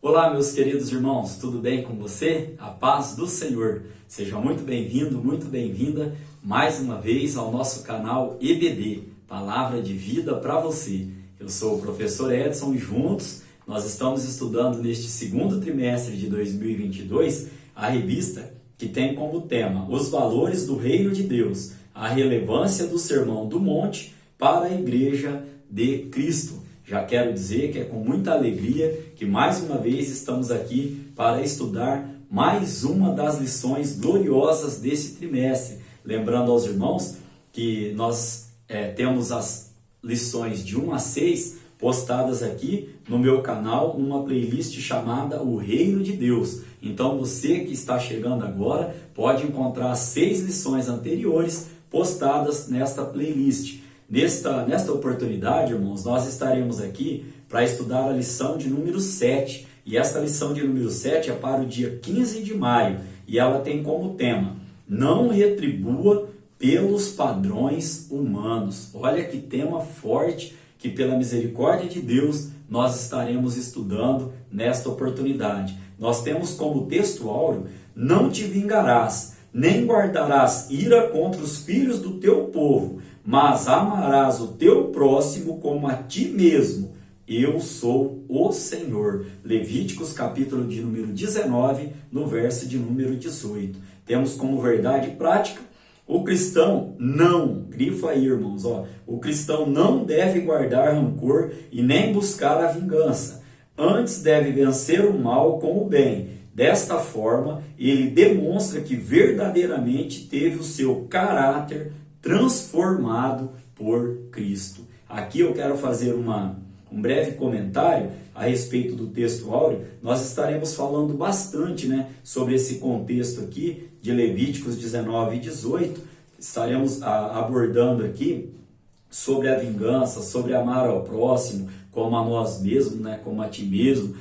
Olá, meus queridos irmãos, tudo bem com você? A paz do Senhor. Seja muito bem-vindo, muito bem-vinda mais uma vez ao nosso canal EBD, Palavra de Vida para você. Eu sou o professor Edson e juntos nós estamos estudando neste segundo trimestre de 2022 a revista que tem como tema Os Valores do Reino de Deus, a relevância do Sermão do Monte para a Igreja de Cristo. Já quero dizer que é com muita alegria que mais uma vez estamos aqui para estudar mais uma das lições gloriosas desse trimestre. Lembrando aos irmãos que nós temos as lições de 1 a 6 postadas aqui no meu canal, numa playlist chamada O Reino de Deus. Então você que está chegando agora pode encontrar as 6 lições anteriores postadas nesta playlist. Nesta oportunidade, irmãos, nós estaremos aqui para estudar a lição de número 7. E esta lição de número 7 é para o dia 15 de maio. E ela tem como tema, não retribua pelos padrões humanos. Olha que tema forte que, pela misericórdia de Deus, nós estaremos estudando nesta oportunidade. Nós temos como texto áureo, não te vingarás, nem guardarás ira contra os filhos do teu povo, mas amarás o teu próximo como a ti mesmo. Eu sou o Senhor. Levíticos capítulo de número 19, no verso de número 18. Temos como verdade prática, o cristão não, grifa aí irmãos, o cristão não deve guardar rancor e nem buscar a vingança. Antes deve vencer o mal com o bem. Desta forma, ele demonstra que verdadeiramente teve o seu caráter transformado por Cristo. Aqui eu quero fazer um breve comentário a respeito do texto áureo. Nós estaremos falando bastante, sobre esse contexto aqui de Levíticos 19 e 18. Estaremos abordando aqui sobre a vingança, sobre amar ao próximo, como a nós mesmos, como a ti mesmo.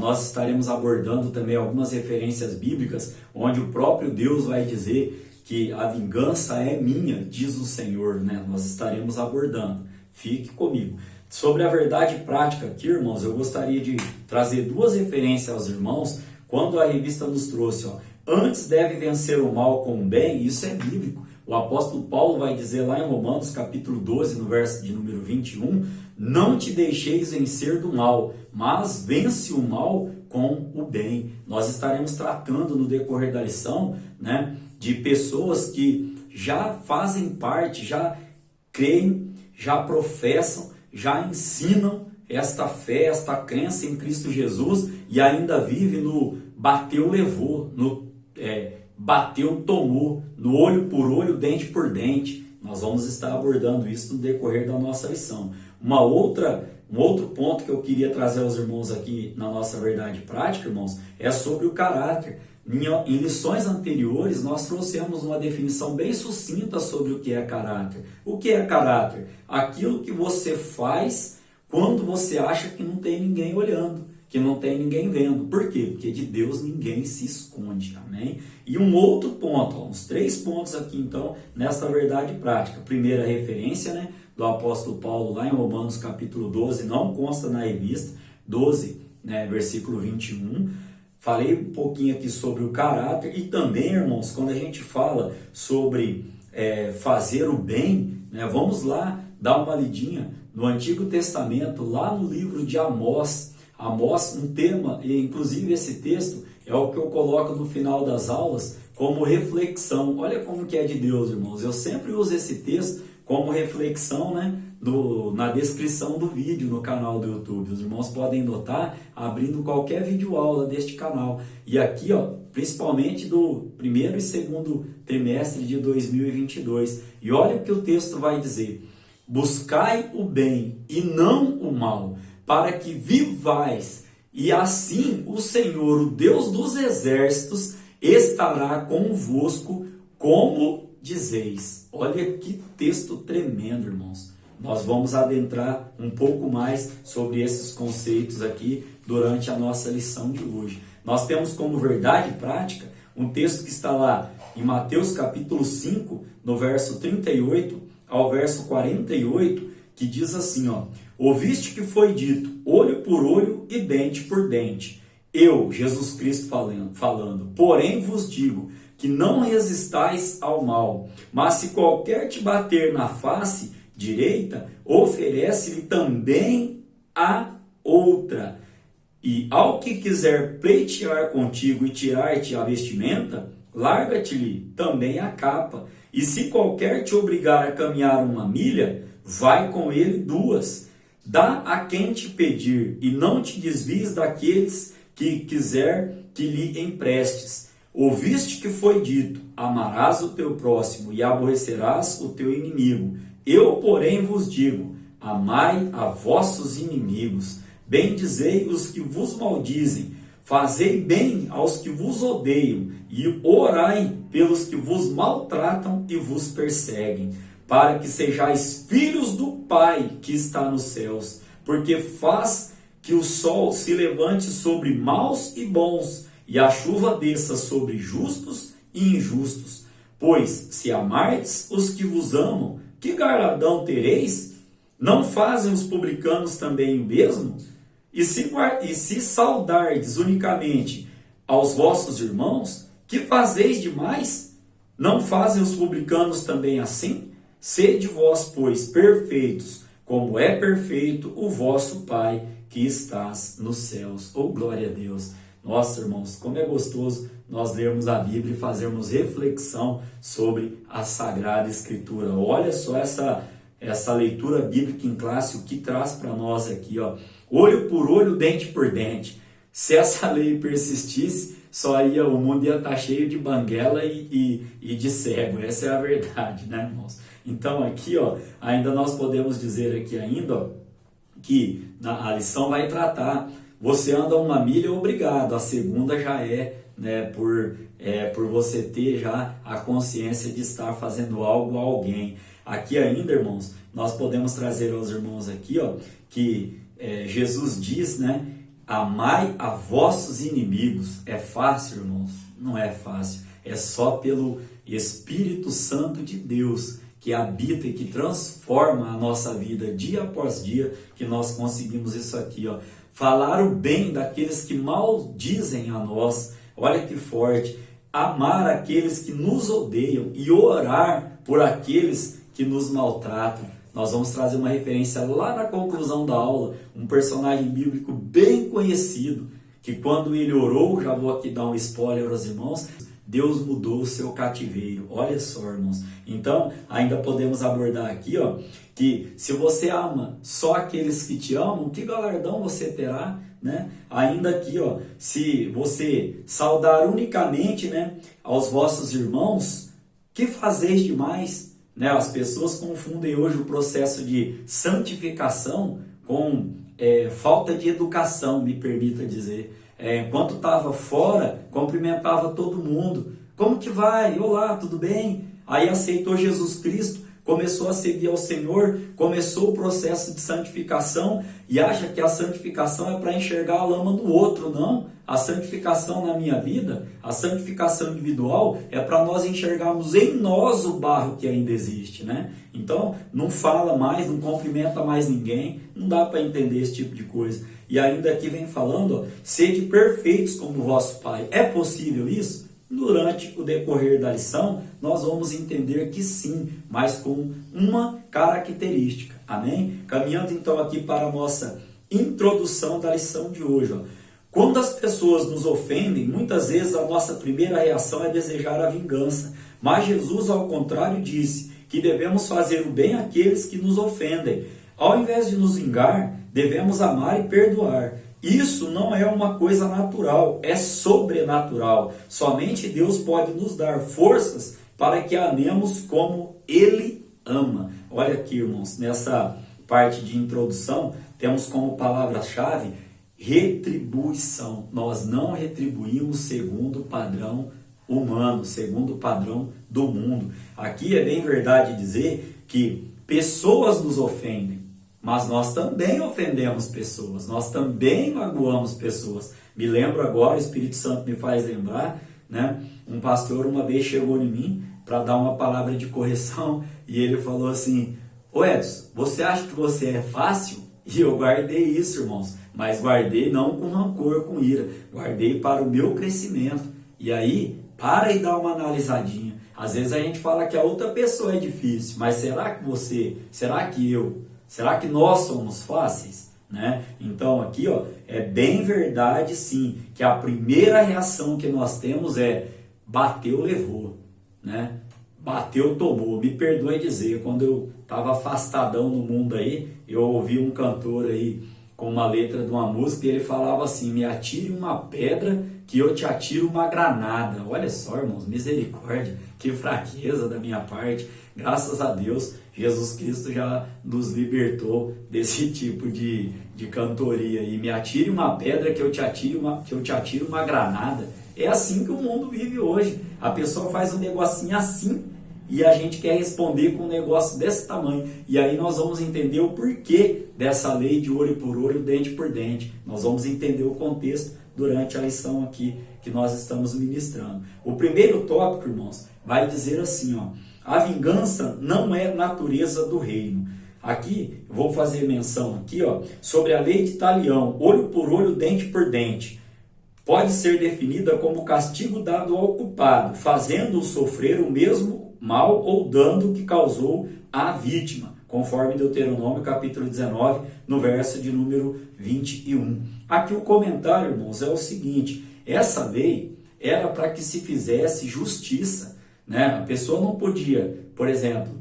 Nós estaremos abordando também algumas referências bíblicas, onde o próprio Deus vai dizer que a vingança é minha, diz o Senhor, Nós estaremos abordando. Fique comigo. Sobre a verdade prática aqui, irmãos, eu gostaria de trazer 2 referências aos irmãos, quando a revista nos trouxe, antes deve vencer o mal com o bem, isso é bíblico. O apóstolo Paulo vai dizer lá em Romanos capítulo 12, no verso de número 21, não te deixeis vencer do mal, mas vence o mal com o bem. Nós estaremos tratando no decorrer da lição, de pessoas que já fazem parte, já creem, já professam, já ensinam esta fé, esta crença em Cristo Jesus e ainda vive no bateu, levou, no bateu, tomou, no olho por olho, dente por dente. Nós vamos estar abordando isso no decorrer da nossa lição. Um outro ponto que eu queria trazer aos irmãos aqui na nossa verdade prática, irmãos, é sobre o caráter. Em lições anteriores, nós trouxemos uma definição bem sucinta sobre o que é caráter. O que é caráter? Aquilo que você faz quando você acha que não tem ninguém olhando, que não tem ninguém vendo. Por quê? Porque de Deus ninguém se esconde. Amém? E um outro ponto, uns 3 pontos aqui então, nesta verdade prática. Primeira referência, do apóstolo Paulo lá em Romanos capítulo 12, não consta na revista, 12, versículo 21. Falei um pouquinho aqui sobre o caráter e também, irmãos, quando a gente fala sobre fazer o bem, vamos lá dar uma lidinha no Antigo Testamento, lá no livro de Amós. Amós, um tema, e inclusive esse texto é o que eu coloco no final das aulas como reflexão. Olha como que é de Deus, irmãos. Eu sempre uso esse texto como reflexão, na descrição do vídeo no canal do YouTube. Os irmãos podem notar abrindo qualquer videoaula deste canal. E aqui, principalmente do primeiro e segundo trimestre de 2022. E olha o que o texto vai dizer. Buscai o bem e não o mal, para que vivais, e assim o Senhor, o Deus dos exércitos, estará convosco, como dizeis. Olha que texto tremendo, irmãos. Nós vamos adentrar um pouco mais sobre esses conceitos aqui durante a nossa lição de hoje. Nós temos como verdade prática um texto que está lá em Mateus capítulo 5, no verso 38 ao verso 48, que diz assim, ouviste que foi dito, olho por olho e dente por dente. Eu, Jesus Cristo falando, porém vos digo que não resistais ao mal, mas se qualquer te bater na face direita, oferece-lhe também a outra. E ao que quiser pleitear contigo e tirar-te a vestimenta, larga-te-lhe também a capa. E se qualquer te obrigar a caminhar 1 milha, vai com ele 2. Dá a quem te pedir, e não te desvies daqueles que quiser que lhe emprestes. Ouviste que foi dito, amarás o teu próximo e aborrecerás o teu inimigo. Eu, porém, vos digo, amai a vossos inimigos, bendizei os que vos maldizem, fazei bem aos que vos odeiam, e orai pelos que vos maltratam e vos perseguem, para que sejais filhos do Pai que está nos céus, porque faz que o sol se levante sobre maus e bons, e a chuva desça sobre justos e injustos. Pois, se amardes os que vos amam, que galardão tereis? Não fazem os publicanos também o mesmo? E se saudardes unicamente aos vossos irmãos, que fazeis demais? Não fazem os publicanos também assim? Sede vós, pois, perfeitos, como é perfeito o vosso Pai que estás nos céus. Oh, glória a Deus! Nossa, irmãos, como é gostoso nós lermos a Bíblia e fazermos reflexão sobre a Sagrada Escritura. Olha só essa leitura bíblica em classe, o que traz para nós aqui, ó. Olho por olho, dente por dente. Se essa lei persistisse, o mundo ia estar cheio de banguela e de cego. Essa é a verdade, né, irmãos? Então aqui, ó, ainda nós podemos dizer aqui ainda, ó, que a lição vai tratar, você anda 1 milha, obrigado, a segunda já né, por você ter já a consciência de estar fazendo algo a alguém. Aqui ainda, irmãos, nós podemos trazer aos irmãos aqui, ó, que Jesus diz, né, amai a vossos inimigos. É fácil, irmãos? Não é fácil. É só pelo Espírito Santo de Deus que habita e que transforma a nossa vida dia após dia, que nós conseguimos isso aqui, ó. Falar o bem daqueles que maldizem a nós. Olha que forte. Amar aqueles que nos odeiam e orar por aqueles que nos maltratam. Nós vamos trazer uma referência lá na conclusão da aula, um personagem bíblico bem conhecido, que quando ele orou, já vou aqui dar um spoiler aos irmãos, Deus mudou o seu cativeiro. Olha só, irmãos. Então, ainda podemos abordar aqui, ó, que se você ama só aqueles que te amam, que galardão você terá, né? Ainda aqui, ó, se você saudar unicamente, né, aos vossos irmãos, que fazeis demais? Né? As pessoas confundem hoje o processo de santificação com falta de educação, me permita dizer. Enquanto estava fora, cumprimentava todo mundo. Como que vai? Olá, tudo bem? Aí aceitou Jesus Cristo, começou a seguir ao Senhor, começou o processo de santificação e acha que a santificação é para enxergar a lama do outro. Não, a santificação na minha vida, a santificação individual é para nós enxergarmos em nós o barro que ainda existe, né? Então, não fala mais, não cumprimenta mais ninguém, não dá para entender esse tipo de coisa. E ainda aqui vem falando, ó, sede perfeitos como o vosso Pai. É possível isso? Durante o decorrer da lição, nós vamos entender que sim, mas com uma característica. Amém? Caminhando então aqui para a nossa introdução da lição de hoje. Ó. Quando as pessoas nos ofendem, muitas vezes a nossa primeira reação é desejar a vingança. Mas Jesus, ao contrário, disse que devemos fazer o bem àqueles que nos ofendem. Ao invés de nos vingar, devemos amar e perdoar. Isso não é uma coisa natural, é sobrenatural. Somente Deus pode nos dar forças para que amemos como Ele ama. Olha aqui, irmãos, nessa parte de introdução, temos como palavra-chave retribuição. Nós não retribuímos segundo o padrão humano, segundo o padrão do mundo. Aqui é bem verdade dizer que pessoas nos ofendem, mas nós também ofendemos pessoas, nós também magoamos pessoas. Me lembro agora, o Espírito Santo me faz lembrar, né? Um pastor uma vez chegou em mim para dar uma palavra de correção e ele falou assim: ô Edson, você acha que você é fácil? E eu guardei isso, irmãos, mas guardei não com rancor, com ira, guardei para o meu crescimento. E aí, para e dá uma analisadinha. Às vezes a gente fala que a outra pessoa é difícil, mas será que você, será que eu, será que nós somos fáceis? Né? Então aqui, ó, é bem verdade sim, que a primeira reação que nós temos é bateu, levou, né? Bateu, tomou. Me perdoe dizer, quando eu estava afastadão no mundo aí, eu ouvi um cantor aí com uma letra de uma música e ele falava assim: me atire uma pedra que eu te atiro uma granada. Olha só, irmãos, misericórdia, que fraqueza da minha parte. Graças a Deus, Jesus Cristo já nos libertou desse tipo de cantoria. E me atire uma pedra que eu te atiro uma granada. É assim que o mundo vive hoje. A pessoa faz um negocinho assim e a gente quer responder com um negócio desse tamanho. E aí nós vamos entender o porquê dessa lei de olho por olho, dente por dente. Nós vamos entender o contexto durante a lição aqui que nós estamos ministrando. O primeiro tópico, irmãos, vai dizer assim, ó: a vingança não é natureza do reino. Aqui, vou fazer menção aqui, ó, sobre a lei de Talião, olho por olho, dente por dente. Pode ser definida como castigo dado ao culpado, fazendo-o sofrer o mesmo mal ou dano que causou à vítima, conforme Deuteronômio capítulo 19, no verso de número 21. Aqui o comentário, irmãos, é o seguinte: essa lei era para que se fizesse justiça, né? A pessoa não podia, por exemplo,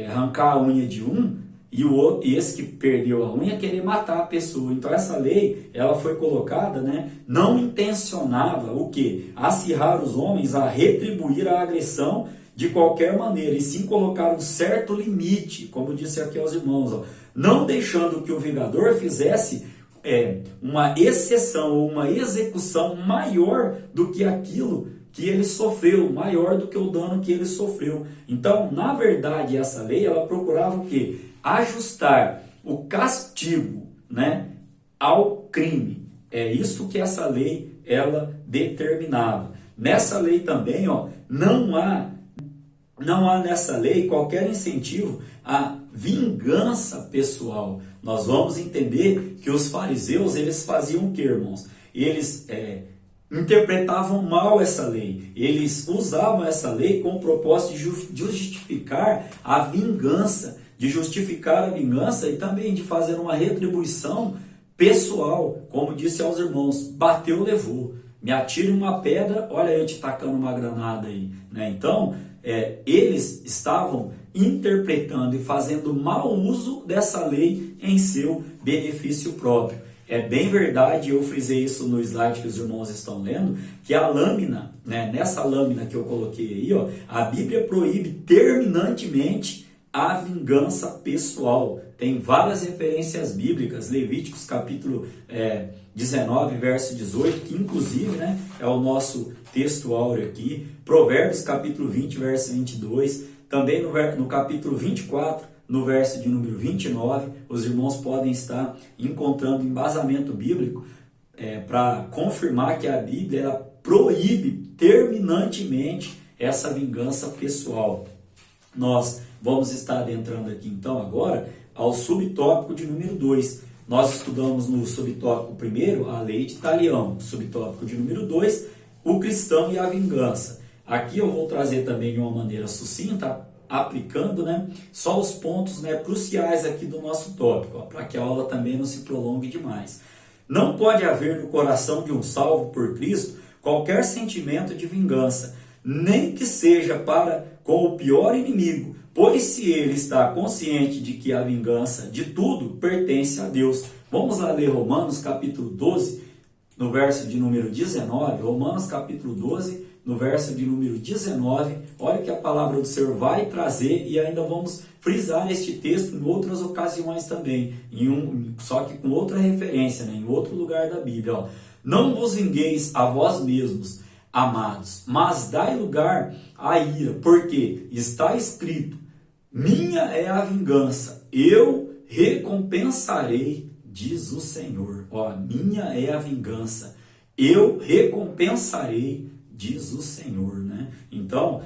arrancar a unha de um e esse que perdeu a unha querer matar a pessoa. Então essa lei, ela foi colocada, né? Não intencionava o quê? Acirrar os homens a retribuir a agressão de qualquer maneira, e sim colocar um certo limite, como disse aqui aos irmãos, ó, não deixando que o vingador fizesse uma exceção ou uma execução maior do que aquilo que ele sofreu, maior do que o dano que ele sofreu. Então, na verdade, essa lei, ela procurava o quê? Ajustar o castigo, né, ao crime. É isso que essa lei, ela determinava. Nessa lei também, ó, não há nessa lei qualquer incentivo à vingança pessoal. Nós vamos entender que os fariseus, eles faziam o que, irmãos? Eles interpretavam mal essa lei. Eles usavam essa lei com o propósito de justificar a vingança, e também de fazer uma retribuição pessoal. Como disse aos irmãos, bateu, levou. Me atire uma pedra, olha eu te tacando uma granada aí, né? Então, eles estavam interpretando e fazendo mau uso dessa lei em seu benefício próprio. É bem verdade, eu frisei isso no slide que os irmãos estão lendo, que a lâmina, né, nessa lâmina que eu coloquei aí, ó, a Bíblia proíbe terminantemente a vingança pessoal. Tem várias referências bíblicas, Levíticos capítulo 19, verso 18, que inclusive, né, é o nosso texto áureo aqui, Provérbios capítulo 20, verso 22, também no capítulo 24, no verso de número 29, os irmãos podem estar encontrando embasamento bíblico para confirmar que a Bíblia ela proíbe terminantemente essa vingança pessoal. Nós vamos estar adentrando aqui então agora ao subtópico de número 2. Nós estudamos no subtópico primeiro a lei de Talião, subtópico de número 2, o cristão e a vingança. Aqui eu vou trazer também de uma maneira sucinta, aplicando, né, só os pontos, né, cruciais aqui do nosso tópico, para que a aula também não se prolongue demais. Não pode haver no coração de um salvo por Cristo qualquer sentimento de vingança, nem que seja para com o pior inimigo, pois se ele está consciente de que a vingança de tudo pertence a Deus. Vamos lá ler Romanos capítulo 12, no verso de número 19, Romanos capítulo 12, no verso de número 19, olha que a palavra do Senhor vai trazer e ainda vamos frisar este texto em outras ocasiões também, só que com outra referência, né, em outro lugar da Bíblia. Ó. Não vos vingueis a vós mesmos, amados, mas dai lugar à ira, porque está escrito, minha é a vingança, eu recompensarei, diz o Senhor. Ó, minha é a vingança, eu recompensarei, diz o Senhor, né? Então,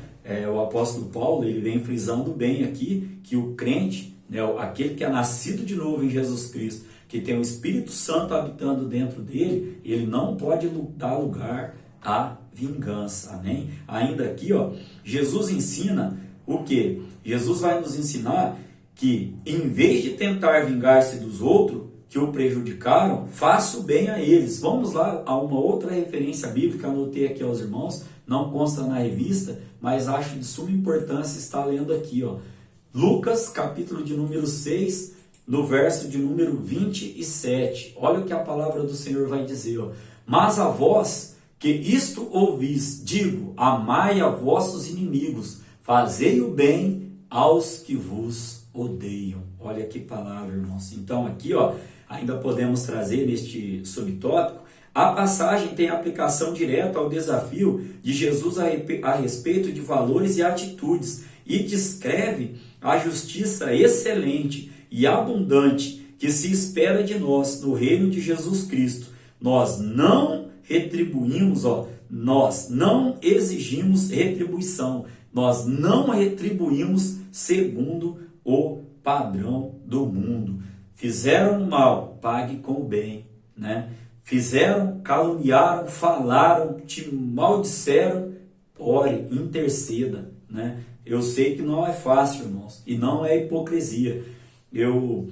o apóstolo Paulo, ele vem frisando bem aqui que o crente, né, aquele que é nascido de novo em Jesus Cristo, que tem o Espírito Santo habitando dentro dele, ele não pode dar lugar à vingança, amém? Ainda aqui, ó, Jesus ensina o quê? Jesus vai nos ensinar que, em vez de tentar vingar-se dos outros que o prejudicaram, faça o bem a eles. Vamos lá a uma outra referência bíblica, anotei aqui aos irmãos, não consta na revista, mas acho de suma importância estar lendo aqui, ó. Lucas, capítulo de número 6, no verso de número 27. Olha o que a palavra do Senhor vai dizer, ó. Mas a vós que isto ouvis, digo, amai a vossos inimigos, fazei o bem aos que vos odeiam. Olha que palavra, irmãos. Então aqui, ó, ainda podemos trazer neste subtópico, a passagem tem aplicação direta ao desafio de Jesus a respeito de valores e atitudes e descreve a justiça excelente e abundante que se espera de nós no reino de Jesus Cristo. Nós não retribuímos, ó, nós não exigimos retribuição, nós não retribuímos segundo o padrão do mundo. Fizeram mal, pague com o bem, né? Fizeram, caluniaram, falaram, te maldisseram, ore, interceda, né? Eu sei que não é fácil, irmãos, e não é hipocrisia. Eu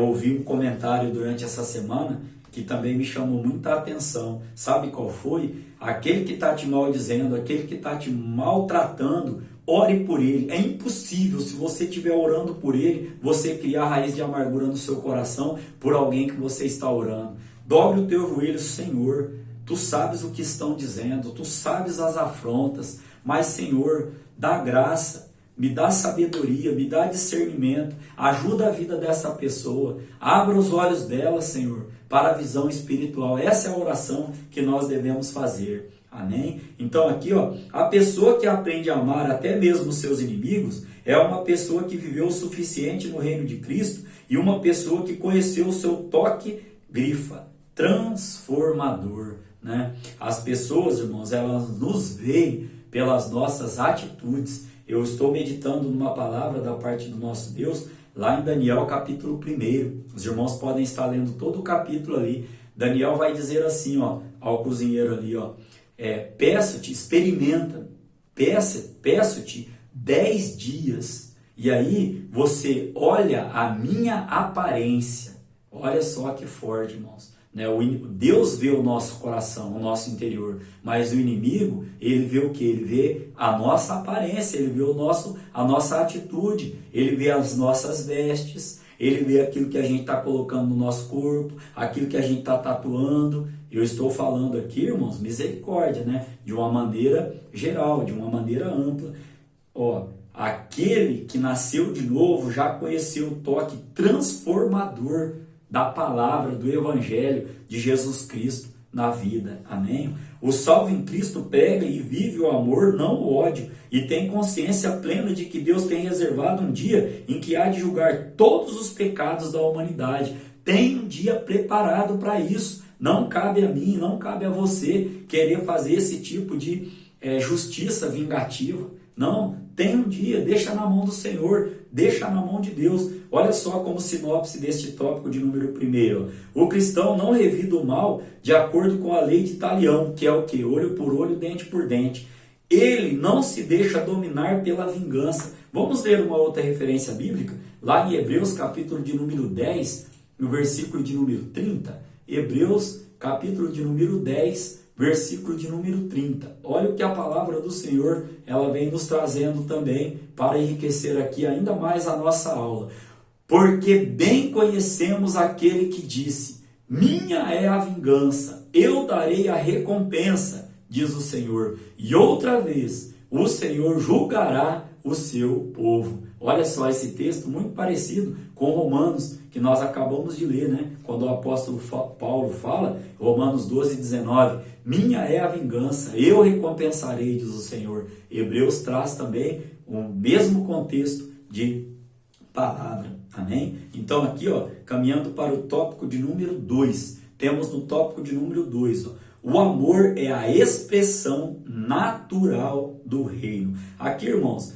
ouvi um comentário durante essa semana que também me chamou muita atenção. Sabe qual foi? Aquele que está te maldizendo, aquele que está te maltratando, ore por ele. É impossível, se você estiver orando por ele, você criar raiz de amargura no seu coração por alguém que você está orando. Dobre o teu joelho, Senhor. Tu sabes o que estão dizendo, tu sabes as afrontas, mas, Senhor, dá graça, me dá sabedoria, me dá discernimento, ajuda a vida dessa pessoa, abra os olhos dela, Senhor, para a visão espiritual. Essa é a oração que nós devemos fazer. Amém? Então aqui, ó, a pessoa que aprende a amar até mesmo os seus inimigos é uma pessoa que viveu o suficiente no reino de Cristo e uma pessoa que conheceu o seu toque grifa, transformador, né? As pessoas, irmãos, elas nos veem pelas nossas atitudes. Eu estou meditando numa palavra da parte do nosso Deus, lá em Daniel capítulo 1. Os irmãos podem estar lendo todo o capítulo ali. Daniel vai dizer assim, ó, ao cozinheiro ali, ó, peço-te, experimenta, peço-te 10 dias, e aí você olha a minha aparência. Olha só que forte, irmãos. Deus vê o nosso coração, o nosso interior, mas o inimigo, ele vê o que? Ele vê a nossa aparência, ele vê a nossa atitude, ele vê as nossas vestes, ele vê aquilo que a gente está colocando no nosso corpo, aquilo que a gente está tatuando. Eu estou falando aqui, irmãos, misericórdia, né? De uma maneira geral, de uma maneira ampla. Ó, aquele que nasceu de novo já conheceu o toque transformador da palavra, do Evangelho de Jesus Cristo na vida. Amém? O salvo em Cristo prega e vive o amor, não o ódio, e tem consciência plena de que Deus tem reservado um dia em que há de julgar todos os pecados da humanidade. Tem um dia preparado para isso. Não cabe a mim, não cabe a você querer fazer esse tipo de justiça vingativa. Não, tem um dia, deixa na mão do Senhor, deixa na mão de Deus. Olha só como sinopse deste tópico de número 1. O cristão não revida o mal de acordo com a lei de Talião, que é o que? Olho por olho, dente por dente. Ele não se deixa dominar pela vingança. Vamos ler uma outra referência bíblica, lá em Hebreus, capítulo de número 10, no versículo de número 30. Hebreus, capítulo de número 10, versículo de número 30. Olha o que a palavra do Senhor, ela vem nos trazendo também para enriquecer aqui ainda mais a nossa aula. Porque bem conhecemos aquele que disse, minha é a vingança, eu darei a recompensa, diz o Senhor. E outra vez, o Senhor julgará o seu povo. Olha só esse texto muito parecido com Romanos, que nós acabamos de ler, né? Quando o apóstolo Paulo fala, Romanos 12:19, minha é a vingança, eu recompensarei, diz o Senhor. Hebreus traz também o mesmo contexto de palavra, amém? Então aqui, ó, caminhando para o tópico de número 2, temos no tópico de número 2, ó, o amor é a expressão natural do reino. Aqui, irmãos,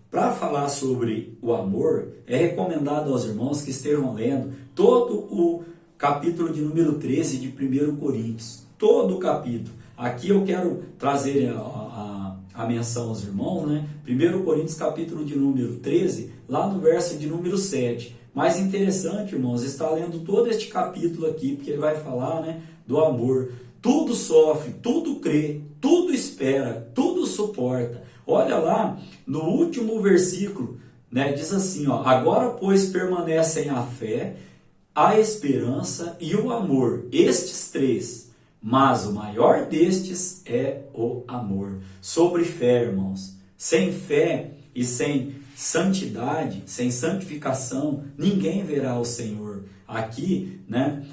para falar sobre o amor, é recomendado aos irmãos que estejam lendo todo o capítulo de número 13 de 1 Coríntios. Todo o capítulo. Aqui eu quero trazer a menção aos irmãos, né? 1 Coríntios capítulo de número 13, lá no verso de número 7. Mais interessante, irmãos, está lendo todo este capítulo aqui, porque ele vai falar, né, do amor. Tudo sofre, tudo crê, tudo espera, tudo suporta. Olha lá, no último versículo, né, diz assim, ó, agora, pois, permanecem a fé, a esperança e o amor, estes três, mas o maior destes é o amor. Sobre fé, irmãos, sem fé e sem santidade, sem santificação, ninguém verá o Senhor. Aqui, né,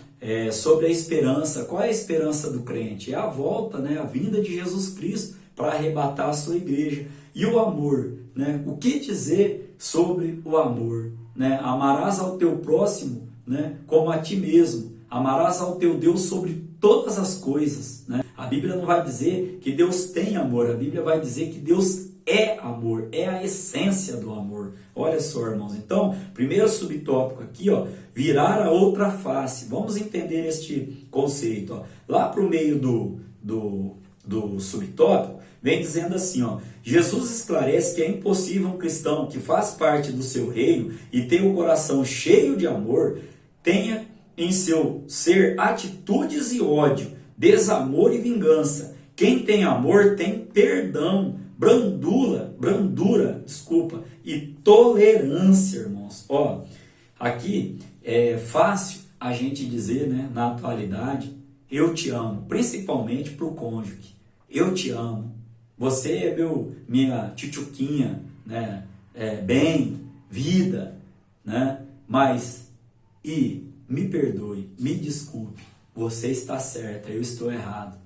sobre a esperança. Qual é a esperança do crente? É a volta, né, a vinda de Jesus Cristo para arrebatar a sua igreja. E o amor, né? O que dizer sobre o amor? Né? Amarás ao teu próximo, né, como a ti mesmo. Amarás ao teu Deus sobre todas as coisas. Né? A Bíblia não vai dizer que Deus tem amor, a Bíblia vai dizer que Deus é amor, é a essência do amor. Olha só, irmãos. Então, primeiro subtópico aqui, ó, virar a outra face. Vamos entender este conceito. Ó. Lá para o meio do subtópico, vem dizendo assim, ó, Jesus esclarece que é impossível um cristão que faz parte do seu reino e tem o coração cheio de amor, tenha em seu ser atitudes e ódio, desamor e vingança. Quem tem amor tem perdão, brandura, e tolerância, irmãos. Ó, aqui é fácil a gente dizer, né, na atualidade, eu te amo, principalmente para o cônjuge. Eu te amo. Você é minha tchutchuquinha, né? Bem, vida, né? Mas, me perdoe, me desculpe, você está certa, eu estou errado.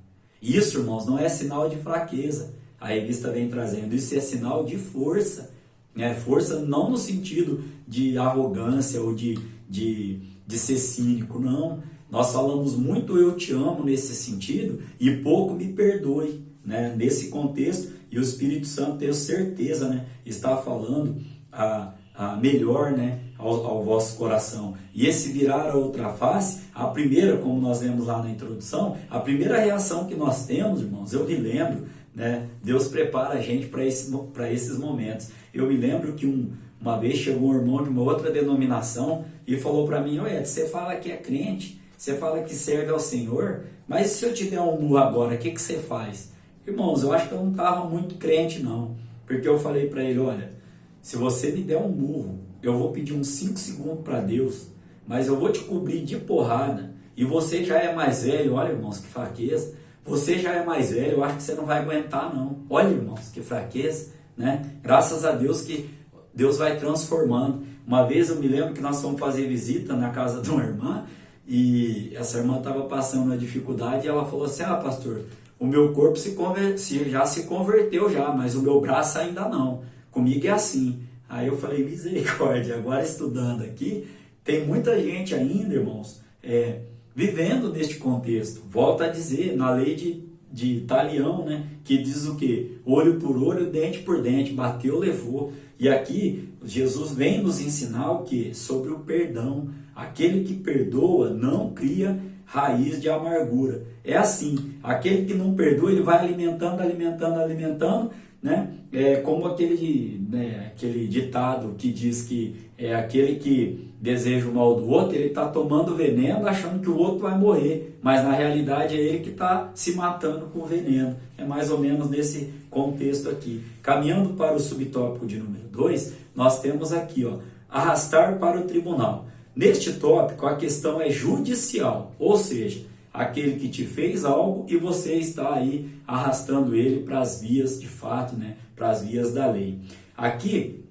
Isso, irmãos, não é sinal de fraqueza. A revista vem trazendo, isso é sinal de força. Né? Força não no sentido de arrogância ou de ser cínico, não. Nós falamos muito eu te amo nesse sentido e pouco me perdoe, né? Nesse contexto, e o Espírito Santo, tenho certeza, né, está falando a melhor, né, ao vosso coração. E esse virar a outra face, a primeira, como nós lemos lá na introdução, a primeira reação que nós temos, irmãos, eu me lembro, né, Deus prepara a gente para esses momentos. Eu me lembro que uma vez chegou um irmão de uma outra denominação e falou para mim, olha, você fala que é crente, você fala que serve ao Senhor, mas se eu te der um murro agora, o que você faz? Irmãos, eu acho que eu não estava muito crente não, porque eu falei para ele, olha, se você me der um murro, eu vou pedir uns 5 segundos para Deus, mas eu vou te cobrir de porrada, e você já é mais velho, olha, irmãos, que fraqueza, você já é mais velho, eu acho que você não vai aguentar não, olha, irmãos, que fraqueza, né? Graças a Deus que Deus vai transformando. Uma vez eu me lembro que nós fomos fazer visita na casa de uma irmã, e essa irmã estava passando uma dificuldade, e ela falou assim, pastor, o meu corpo já se converteu já, mas o meu braço ainda não. Comigo é assim. Aí eu falei, misericórdia, agora estudando aqui, tem muita gente ainda, irmãos, vivendo neste contexto. Volto a dizer, na lei de Italião, né, que diz o quê? Olho por olho, dente por dente, bateu, levou. E aqui, Jesus vem nos ensinar o quê? Sobre o perdão. Aquele que perdoa não cria raiz de amargura. É assim, aquele que não perdoa, ele vai alimentando, né? Como aquele ditado que diz que aquele que deseja o mal do outro, ele está tomando veneno achando que o outro vai morrer, mas na realidade é ele que está se matando com o veneno. É mais ou menos nesse contexto aqui. Caminhando para o subtópico de número 2, nós temos aqui, ó, arrastar para o tribunal. Neste tópico, a questão é judicial, ou seja, aquele que te fez algo e você está aí arrastando ele para as vias de fato, né, para as vias da lei. Aqui,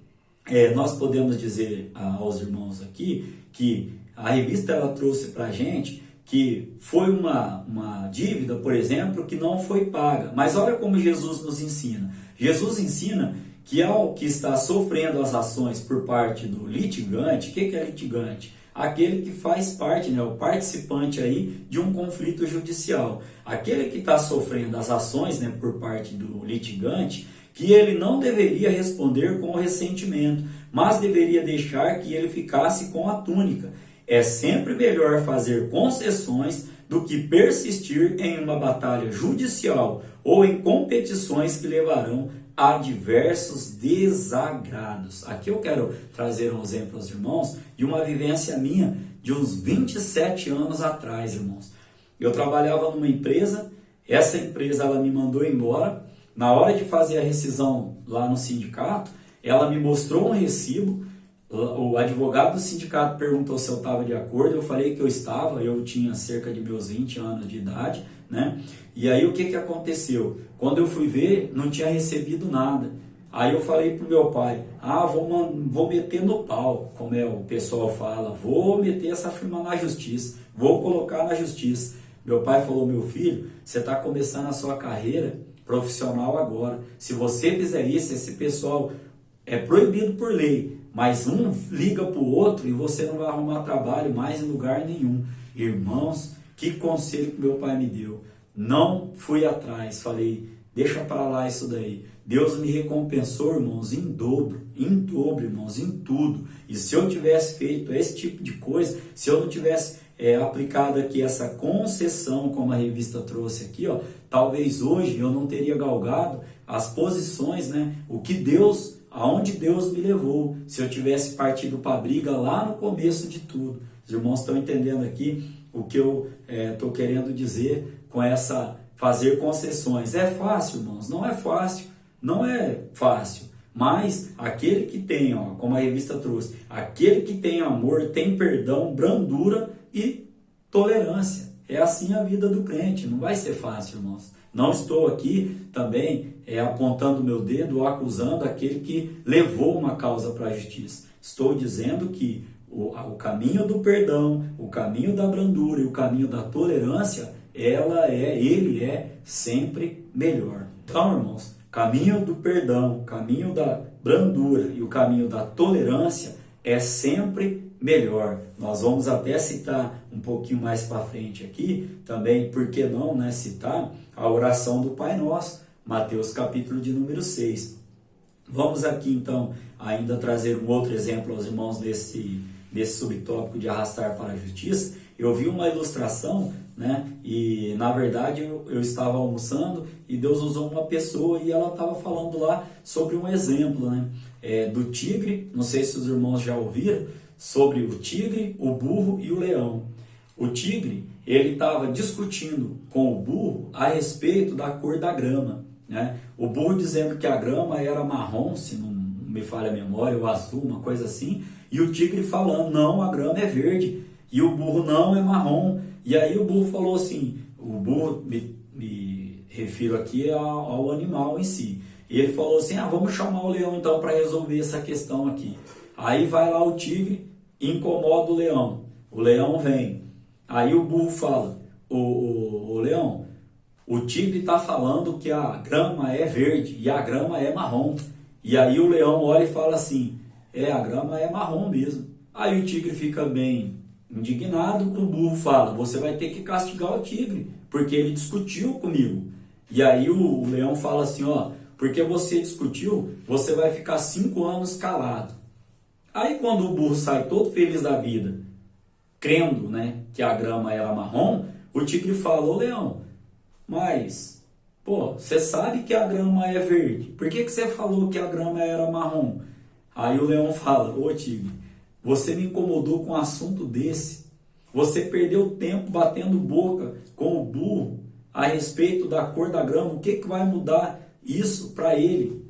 nós podemos dizer aos irmãos aqui que a revista ela trouxe para a gente que foi uma dívida, por exemplo, que não foi paga. Mas olha como Jesus nos ensina. Jesus ensina que ao que está sofrendo as ações por parte do litigante, o que é litigante? Aquele que faz parte, né, o participante aí de um conflito judicial. Aquele que está sofrendo as ações, né, por parte do litigante, que ele não deveria responder com o ressentimento, mas deveria deixar que ele ficasse com a túnica. É sempre melhor fazer concessões do que persistir em uma batalha judicial ou em competições que levarão a diversos desagrados. Aqui eu quero trazer um exemplo aos irmãos de uma vivência minha de uns 27 anos atrás, irmãos. Eu trabalhava numa empresa, essa empresa ela me mandou embora. Na hora de fazer a rescisão lá no sindicato, ela me mostrou um recibo. O advogado do sindicato perguntou se eu estava de acordo, eu falei que eu estava, eu tinha cerca de meus 20 anos de idade, né? E aí o que aconteceu? Quando eu fui ver, não tinha recebido nada. Aí eu falei pro meu pai, vou meter no pau, como o pessoal fala, vou meter essa firma na justiça, vou colocar na justiça. Meu pai falou, meu filho, você está começando a sua carreira profissional agora. Se você fizer isso, esse pessoal é proibido por lei, mas um liga para o outro e você não vai arrumar trabalho mais em lugar nenhum. Irmãos, que conselho que meu pai me deu. Não fui atrás, falei, deixa para lá isso daí. Deus me recompensou, irmãos, em dobro, irmãos, em tudo. E se eu tivesse feito esse tipo de coisa, se eu não tivesse aplicado aqui essa concessão, como a revista trouxe aqui, ó, talvez hoje eu não teria galgado as posições, né? Aonde Deus me levou, se eu tivesse partido para a briga lá no começo de tudo. Os irmãos estão entendendo aqui o que eu estou querendo dizer com essa fazer concessões. É fácil, irmãos? Não é fácil. Não é fácil. Mas aquele que tem, ó, como a revista trouxe, aquele que tem amor, tem perdão, brandura e tolerância. É assim a vida do crente. Não vai ser fácil, irmãos. Não estou aqui também apontando meu dedo ou acusando aquele que levou uma causa para a justiça. Estou dizendo que o caminho do perdão, o caminho da brandura e o caminho da tolerância, ele é sempre melhor. Então, irmãos, caminho do perdão, caminho da brandura e o caminho da tolerância é sempre melhor. Nós vamos até citar um pouquinho mais para frente aqui, também, por que não, né, citar a oração do Pai Nosso, Mateus capítulo de número 6. Vamos aqui então ainda trazer um outro exemplo aos irmãos desse subtópico de arrastar para a justiça. Eu vi uma ilustração, né, e na verdade eu estava almoçando e Deus usou uma pessoa e ela estava falando lá sobre um exemplo, né, do tigre. Não sei se os irmãos já ouviram sobre o tigre, o burro e o leão. O tigre, ele estava discutindo com o burro a respeito da cor da grama, né? O burro dizendo que a grama era marrom, se não me falha a memória, ou azul, uma coisa assim, e o tigre falando, não, a grama é verde, e o burro não, é marrom. E aí o burro falou assim, o burro, me refiro aqui ao animal em si, e ele falou assim, vamos chamar o leão então para resolver essa questão aqui. Aí vai lá o tigre, incomoda o leão vem. Aí o burro fala, o leão, o tigre está falando que a grama é verde e a grama é marrom. E aí o leão olha e fala assim, a grama é marrom mesmo. Aí o tigre fica bem indignado, o burro fala, você vai ter que castigar o tigre, porque ele discutiu comigo. E aí o leão fala assim, porque você discutiu, você vai ficar 5 anos calado. Aí quando o burro sai todo feliz da vida, crendo, né, que a grama era marrom, o tigre fala, ô leão, mas, você sabe que a grama é verde, por que você falou que a grama era marrom? Aí o leão fala, ô tigre, você me incomodou com um assunto desse, você perdeu tempo batendo boca com o burro a respeito da cor da grama, o que vai mudar isso para ele?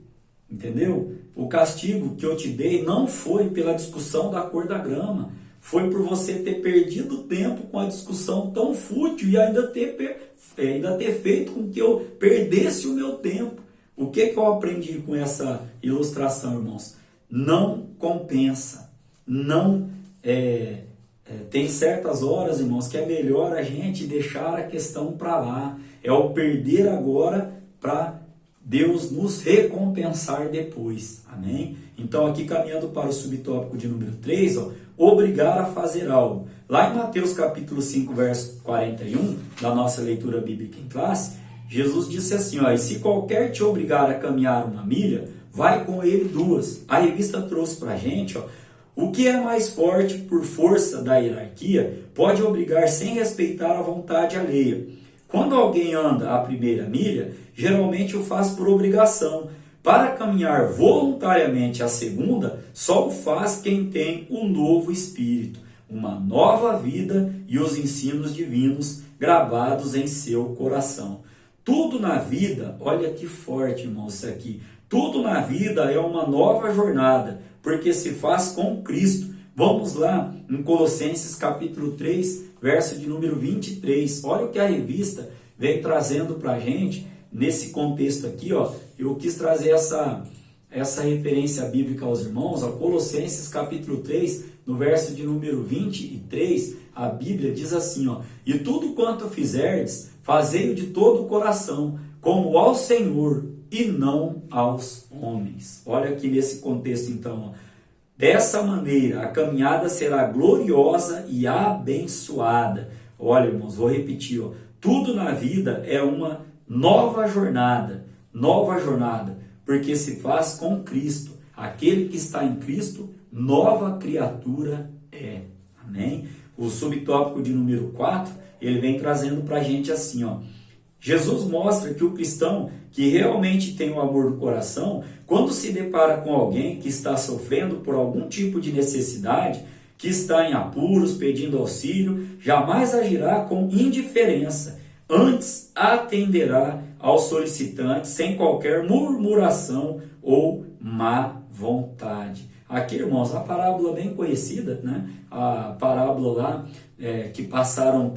Entendeu? O castigo que eu te dei não foi pela discussão da cor da grama, foi por você ter perdido tempo com a discussão tão fútil e ainda ter feito com que eu perdesse o meu tempo. O que eu aprendi com essa ilustração, irmãos? Não compensa. Não tem certas horas, irmãos, que é melhor a gente deixar a questão para lá. É o perder agora para Deus nos recompensar depois. Amém? Então, aqui caminhando para o subtópico de número 3, obrigar a fazer algo. Lá em Mateus capítulo 5, verso 41, da nossa leitura bíblica em classe, Jesus disse assim, ó, e se qualquer te obrigar a caminhar 1 milha, vai com ele 2. A revista trouxe para a gente, ó, o que é mais forte por força da hierarquia pode obrigar sem respeitar a vontade alheia. Quando alguém anda a 1 milha, geralmente o faz por obrigação. Para caminhar voluntariamente a 2ª, só o faz quem tem um novo espírito, uma nova vida e os ensinos divinos gravados em seu coração. Tudo na vida, olha que forte, irmãos, isso aqui. Tudo na vida é uma nova jornada, porque se faz com Cristo. Vamos lá em Colossenses capítulo 3, verso de número 23. Olha o que a revista vem trazendo para a gente nesse contexto aqui, ó. Eu quis trazer essa referência bíblica aos irmãos, ó. Colossenses capítulo 3, no verso de número 23, a Bíblia diz assim, ó, e tudo quanto fizerdes, fazei-o de todo o coração, como ao Senhor e não aos homens. Olha aqui nesse contexto então, ó. Dessa maneira, a caminhada será gloriosa e abençoada. Olha, irmãos, vou repetir, ó. Tudo na vida é uma nova jornada, porque se faz com Cristo. Aquele que está em Cristo, nova criatura é. Amém? O subtópico de número 4, ele vem trazendo para a gente assim, ó. Jesus mostra que o cristão que realmente tem o amor no coração, quando se depara com alguém que está sofrendo por algum tipo de necessidade, que está em apuros, pedindo auxílio, jamais agirá com indiferença. Antes atenderá aos solicitantes sem qualquer murmuração ou má vontade. Aqui, irmãos, a parábola bem conhecida, né? A parábola lá, que passaram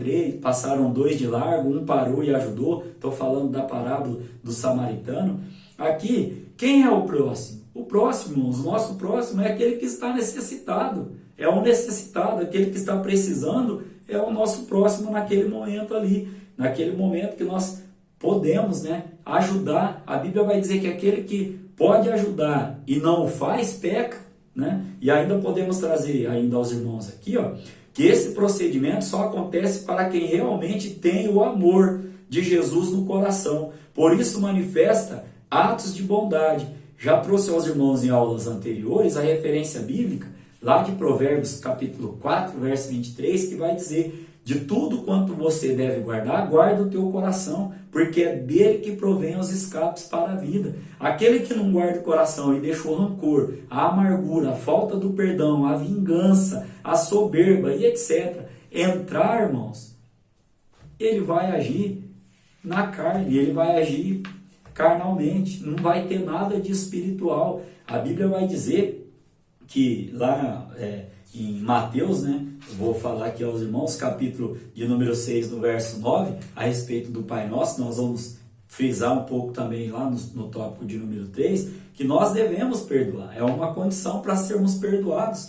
2 de largo, um parou e ajudou. Estou falando da parábola do samaritano. Aqui, quem é o próximo? O próximo, irmãos, o nosso próximo é aquele que está necessitado. É o necessitado, aquele que está precisando, é o nosso próximo naquele momento ali. Naquele momento que nós podemos, né, ajudar. A Bíblia vai dizer que aquele que pode ajudar e não o faz, peca, né? E ainda podemos trazer ainda aos irmãos aqui, ó, que esse procedimento só acontece para quem realmente tem o amor de Jesus no coração. Por isso manifesta atos de bondade. Já trouxe aos irmãos em aulas anteriores a referência bíblica lá de Provérbios capítulo 4, verso 23, que vai dizer: de tudo quanto você deve guardar, guarda o teu coração, porque é dele que provém os escapes para a vida. Aquele que não guarda o coração e deixa o rancor, a amargura, a falta do perdão, a vingança, a soberba e etc. entrar, irmãos, ele vai agir na carne, ele vai agir carnalmente, não vai ter nada de espiritual. A Bíblia vai dizer que lá em Mateus, né, vou falar aqui aos irmãos, capítulo de número 6, no verso 9, a respeito do Pai Nosso, nós vamos frisar um pouco também lá no tópico de número 3, que nós devemos perdoar, é uma condição para sermos perdoados.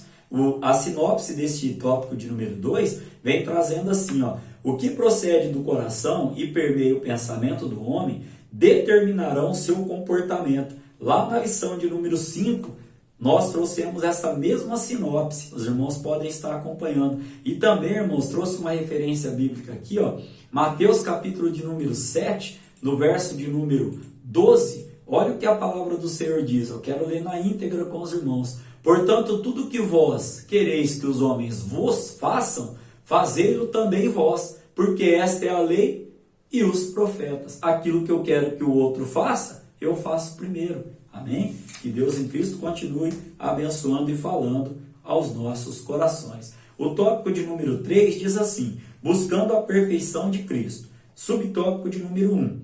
A sinopse deste tópico de número 2 vem trazendo assim, ó: o que procede do coração e permeia o pensamento do homem determinarão o seu comportamento. Lá na lição de número 5, nós trouxemos essa mesma sinopse, os irmãos podem estar acompanhando. E também, irmãos, trouxe uma referência bíblica aqui, ó, Mateus capítulo de número 7, no verso de número 12, olha o que a palavra do Senhor diz, eu quero ler na íntegra com os irmãos. Portanto, tudo que vós quereis que os homens vos façam, fazei-lo também vós, porque esta é a lei e os profetas. Aquilo que eu quero que o outro faça, eu faço primeiro. Amém? Que Deus em Cristo continue abençoando e falando aos nossos corações. O tópico de número 3 diz assim: buscando a perfeição de Cristo. Subtópico de número 1: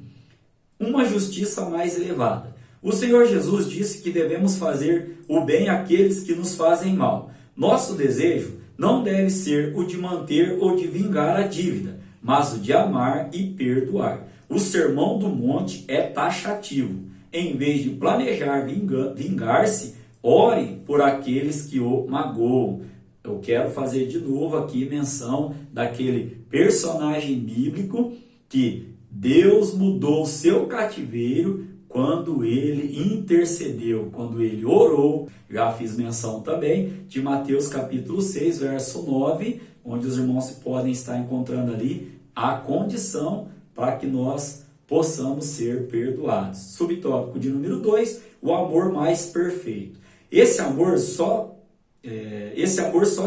uma justiça mais elevada. O Senhor Jesus disse que devemos fazer o bem àqueles que nos fazem mal. Nosso desejo não deve ser o de manter ou de vingar a dívida, mas o de amar e perdoar. O Sermão do Monte é taxativo. Em vez de planejar vingar-se, ore por aqueles que o magoam. Eu quero fazer de novo aqui menção daquele personagem bíblico que Deus mudou o seu cativeiro quando ele intercedeu, quando ele orou. Já fiz menção também de Mateus capítulo 6, verso 9, onde os irmãos podem estar encontrando ali a condição para que nós possamos ser perdoados. Subtópico de número 2, o amor mais perfeito. Esse amor só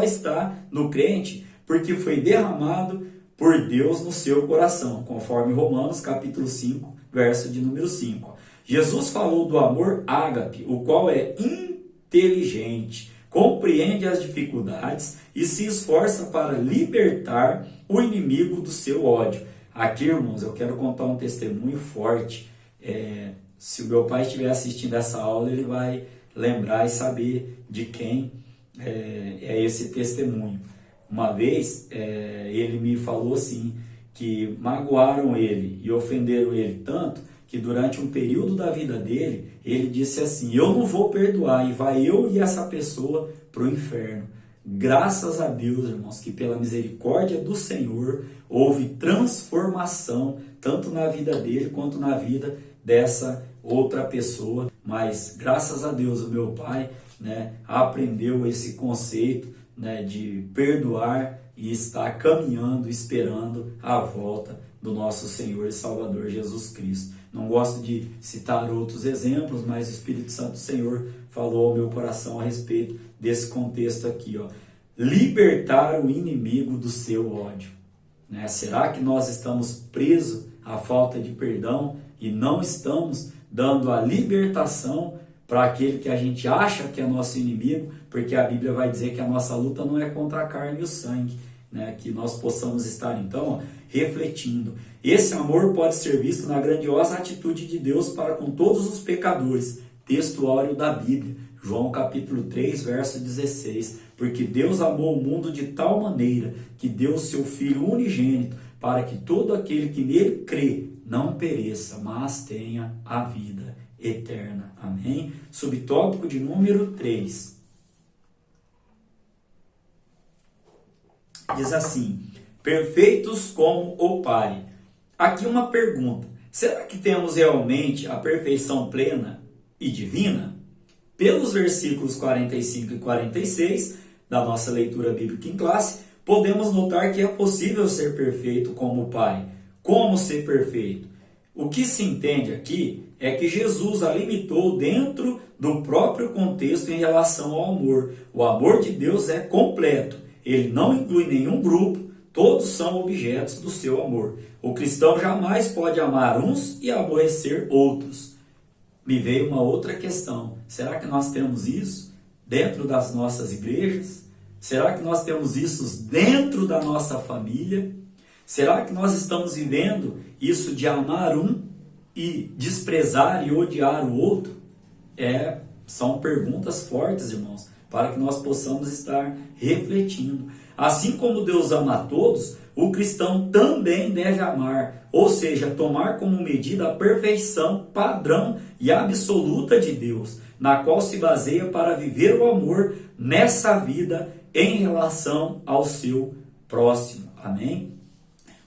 está no crente porque foi derramado por Deus no seu coração, conforme Romanos capítulo 5, verso de número 5. Jesus falou do amor ágape, o qual é inteligente, compreende as dificuldades e se esforça para libertar o inimigo do seu ódio. Aqui, irmãos, eu quero contar um testemunho forte. Se o meu pai estiver assistindo essa aula, ele vai lembrar e saber de quem é esse testemunho. Uma vez, ele me falou assim, que magoaram ele e ofenderam ele tanto, que durante um período da vida dele, ele disse assim: eu não vou perdoar, e vai eu e essa pessoa para o inferno. Graças a Deus, irmãos, que pela misericórdia do Senhor, houve transformação, tanto na vida dele, quanto na vida dessa outra pessoa. Mas, graças a Deus, o meu pai, aprendeu esse conceito, de perdoar e estar caminhando, esperando a volta do nosso Senhor e Salvador Jesus Cristo. Não gosto de citar outros exemplos, mas o Espírito Santo do Senhor falou ao meu coração a respeito desse contexto aqui, ó. Libertar o inimigo do seu ódio. Será que nós estamos presos à falta de perdão e não estamos dando a libertação para aquele que a gente acha que é nosso inimigo? Porque a Bíblia vai dizer que a nossa luta não é contra a carne e o sangue. Que nós possamos estar, então, refletindo. Esse amor pode ser visto na grandiosa atitude de Deus para com todos os pecadores. Textuário da Bíblia, João capítulo 3, verso 16. Porque Deus amou o mundo de tal maneira que deu o seu Filho unigênito para que todo aquele que nele crê não pereça, mas tenha a vida eterna. Amém? Subtópico de número 3. Diz assim: perfeitos como o Pai. Aqui uma pergunta: será que temos realmente a perfeição plena e divina? Pelos versículos 45 e 46 da nossa leitura bíblica em classe, podemos notar que é possível ser perfeito como o Pai. Como ser perfeito? O que se entende aqui é que Jesus a limitou dentro do próprio contexto em relação ao amor. O amor de Deus é completo. Ele não inclui nenhum grupo, todos são objetos do seu amor. O cristão jamais pode amar uns e aborrecer outros. Me veio uma outra questão: será que nós temos isso dentro das nossas igrejas? Será que nós temos isso dentro da nossa família? Será que nós estamos vivendo isso de amar um e desprezar e odiar o outro? São perguntas fortes, irmãos, para que nós possamos estar refletindo. Assim como Deus ama a todos, o cristão também deve amar, ou seja, tomar como medida a perfeição, padrão e absoluta de Deus, na qual se baseia para viver o amor nessa vida em relação ao seu próximo. Amém?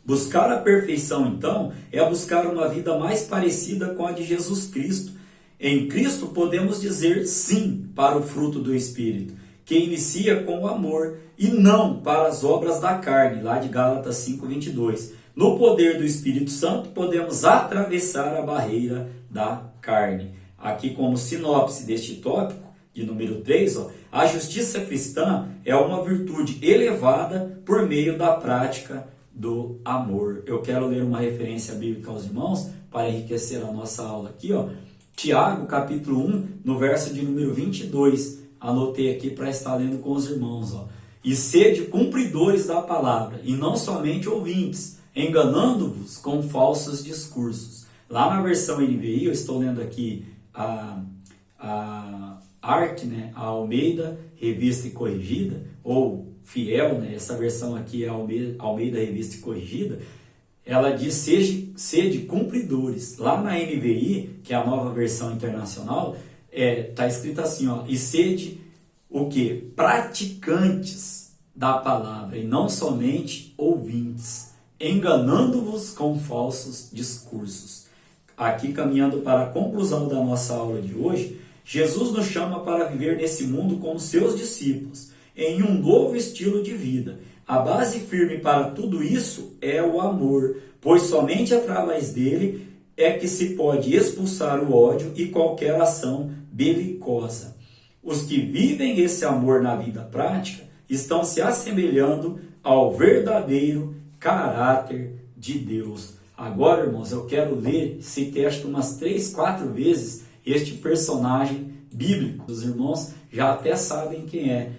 Buscar a perfeição, então, é buscar uma vida mais parecida com a de Jesus Cristo. Em Cristo podemos dizer sim para o fruto do Espírito, que inicia com o amor e não para as obras da carne, lá de Gálatas 5:22. No poder do Espírito Santo podemos atravessar a barreira da carne. Aqui como sinopse deste tópico, de número 3, a justiça cristã é uma virtude elevada por meio da prática do amor. Eu quero ler uma referência bíblica aos irmãos para enriquecer a nossa aula aqui, Tiago, capítulo 1, no verso de número 22. Anotei aqui para estar lendo com os irmãos. E sede cumpridores da palavra, e não somente ouvintes, enganando-vos com falsos discursos. Lá na versão NVI, eu estou lendo aqui a ARC, a Almeida, Revista e Corrigida, ou Fiel, essa versão aqui é Almeida, Revista e Corrigida. Ela diz sede cumpridores. Lá na NVI, que é a nova versão internacional, está escrito assim, e sede o quê? Praticantes da palavra, e não somente ouvintes, enganando-vos com falsos discursos. Aqui, caminhando para a conclusão da nossa aula de hoje, Jesus nos chama para viver nesse mundo como seus discípulos, em um novo estilo de vida. A base firme para tudo isso é o amor, pois somente através dele é que se pode expulsar o ódio e qualquer ação belicosa. Os que vivem esse amor na vida prática estão se assemelhando ao verdadeiro caráter de Deus. Agora, irmãos, eu quero ler esse texto umas 3, 4 vezes, este personagem bíblico. Os irmãos já até sabem quem é.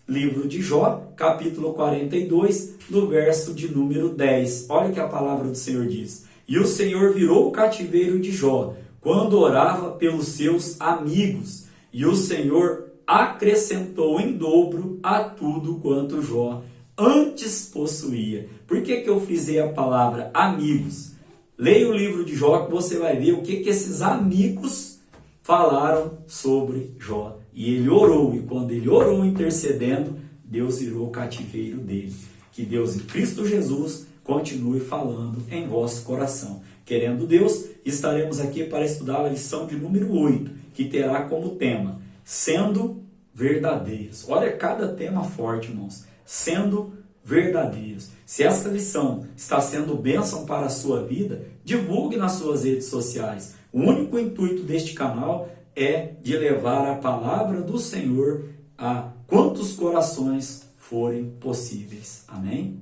Livro de Jó, capítulo 42, no verso de número 10. Olha o que a palavra do Senhor diz. E o Senhor virou o cativeiro de Jó, quando orava pelos seus amigos. E o Senhor acrescentou em dobro a tudo quanto Jó antes possuía. Por que eu frisei a palavra amigos? Leia o livro de Jó que você vai ver o que esses amigos falaram sobre Jó. E ele orou, e quando ele orou intercedendo, Deus virou o cativeiro dele. Que Deus em Cristo Jesus continue falando em vosso coração. Querendo Deus, estaremos aqui para estudar a lição de número 8, que terá como tema, sendo verdadeiros. Olha cada tema forte, irmãos. Sendo verdadeiros. Se essa lição está sendo bênção para a sua vida, divulgue nas suas redes sociais. O único intuito deste canal é de levar a palavra do Senhor a quantos corações forem possíveis. Amém?